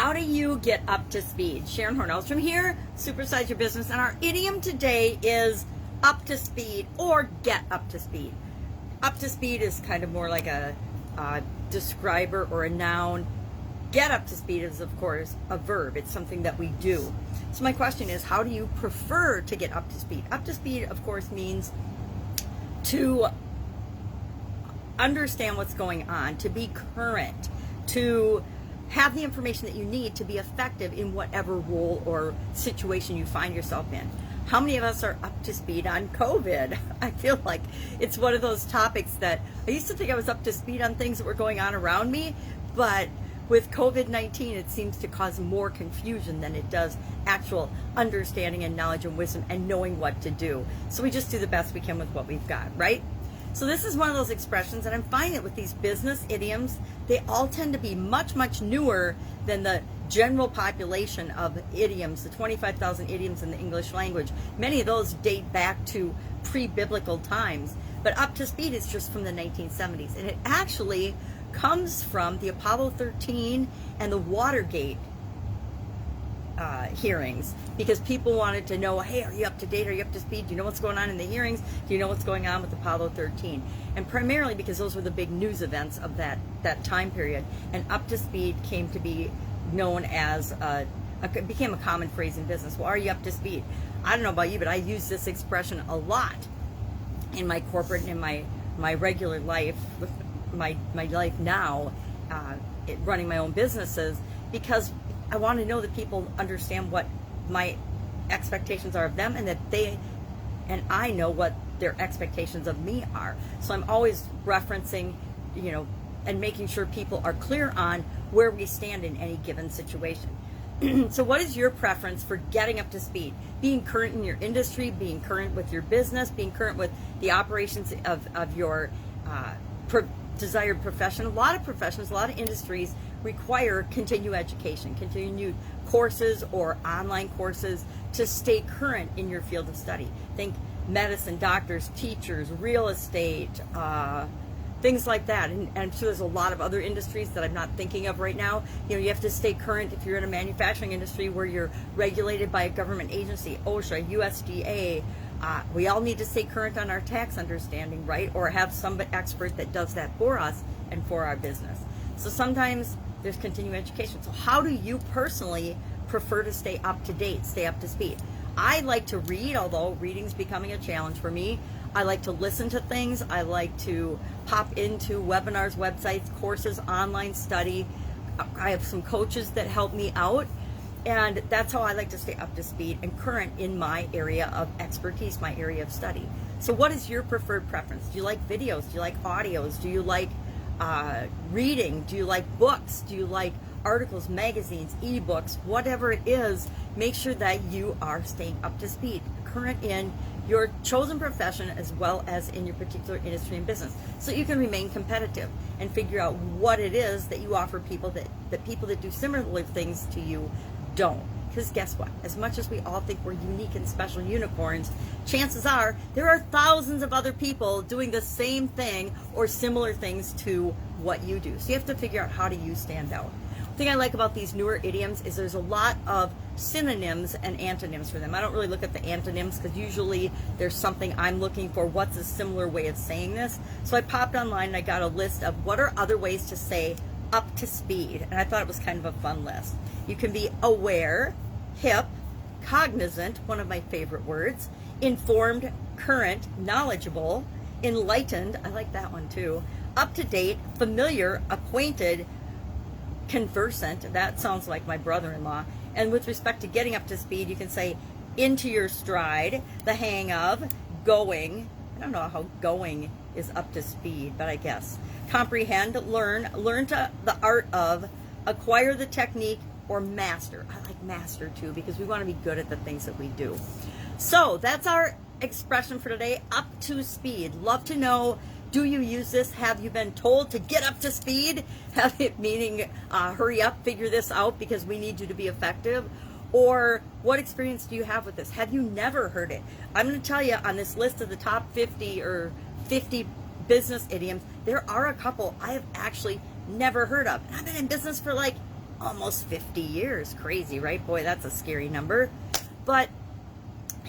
How do you get up to speed? Sharon Horne-Ellstrom here, Supersize Your Business, and our idiom today is up to speed or get up to speed. Up to speed is kind of more like a describer or a noun. Get up to speed is, of course, a verb. It's something that we do. So my question is, how do you prefer to get up to speed? Up to speed, of course, means to understand what's going on, to be current, to have the information that you need to be effective in whatever role or situation you find yourself in. How many of us are up to speed on COVID? I feel like it's one of those topics that I used to think I was up to speed on things that were going on around me, but with COVID-19, it seems to cause more confusion than it does actual understanding and knowledge and wisdom and knowing what to do. So we just do the best we can with what we've got, right? So this is one of those expressions, and I'm finding that with these business idioms, they all tend to be much, much newer than the general population of idioms, the 25,000 idioms in the English language. Many of those date back to pre-biblical times, but up to speed is just from the 1970s, and it actually comes from the Apollo 13 and the Watergate hearings, because people wanted to know, hey, are you up to date? Are you up to speed? Do you know what's going on in the hearings? Do you know what's going on with Apollo 13? And primarily because those were the big news events of that time period. And up to speed came to be known as, became a common phrase in business. Well, are you up to speed? I don't know about you, but I use this expression a lot in my corporate and in my regular life, my life now, running my own businesses, because I want to know that people understand what my expectations are of them, and that they and I know what their expectations of me are. So I'm always referencing, and making sure people are clear on where we stand in any given situation. So what is your preference for getting up to speed? Being current in your industry, being current with your business, being current with the operations of your desired profession. A lot of professions, a lot of industries require continued education, continued courses or online courses to stay current in your field of study. Think medicine, doctors, teachers, real estate, things like that. And I'm sure there's a lot of other industries that I'm not thinking of right now. You have to stay current if you're in a manufacturing industry where you're regulated by a government agency, OSHA, USDA. We all need to stay current on our tax understanding, right? Or have some expert that does that for us and for our business. So sometimes there's continuing education. So how do you personally prefer to stay up to date, stay up to speed? I like to read, although reading's becoming a challenge for me. I like to listen to things. I like to pop into webinars, websites, courses, online study. I have some coaches that help me out. And that's how I like to stay up to speed and current in my area of expertise, my area of study. So what is your preferred preference? Do you like videos? Do you like audios? Do you like reading? Do you like books? Do you like articles, magazines, ebooks, whatever it is? Make sure that you are staying up to speed, current in your chosen profession as well as in your particular industry and business, so you can remain competitive and figure out what it is that you offer people that people that do similar things to you don't. Because guess what? As much as we all think we're unique and special unicorns, chances are there are thousands of other people doing the same thing or similar things to what you do. So you have to figure out, how do you stand out? The thing I like about these newer idioms is there's a lot of synonyms and antonyms for them. I don't really look at the antonyms because usually there's something I'm looking for. What's a similar way of saying this? So I popped online and I got a list of what are other ways to say up to speed, and I thought it was kind of a fun list. You can be aware, hip, cognizant, one of my favorite words, informed, current, knowledgeable, enlightened, I like that one too, up to date, familiar, acquainted, conversant, that sounds like my brother-in-law. And with respect to getting up to speed, you can say into your stride, the hang of, going. I don't know how going is up to speed, but I guess. Comprehend, learn to the art of, acquire the technique, or master. I like master too, because we want to be good at the things that we do. So that's our expression for today, up to speed. Love to know, do you use this? Have you been told to get up to speed? Have it meaning hurry up, figure this out because we need you to be effective? Or what experience do you have with this? Have you never heard it? I'm going to tell you, on this list of the top 50 or 50 business idioms, there are a couple I have actually never heard of. And I've been in business for like almost 50 years. Crazy, right? Boy, that's a scary number. But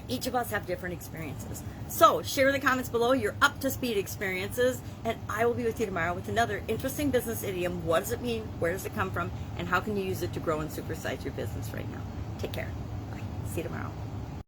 each of us have different experiences. So share in the comments below your up to speed experiences, and I will be with you tomorrow with another interesting business idiom. What does it mean? Where does it come from? And how can you use it to grow and supersize your business right now? Take care. Bye. See you tomorrow.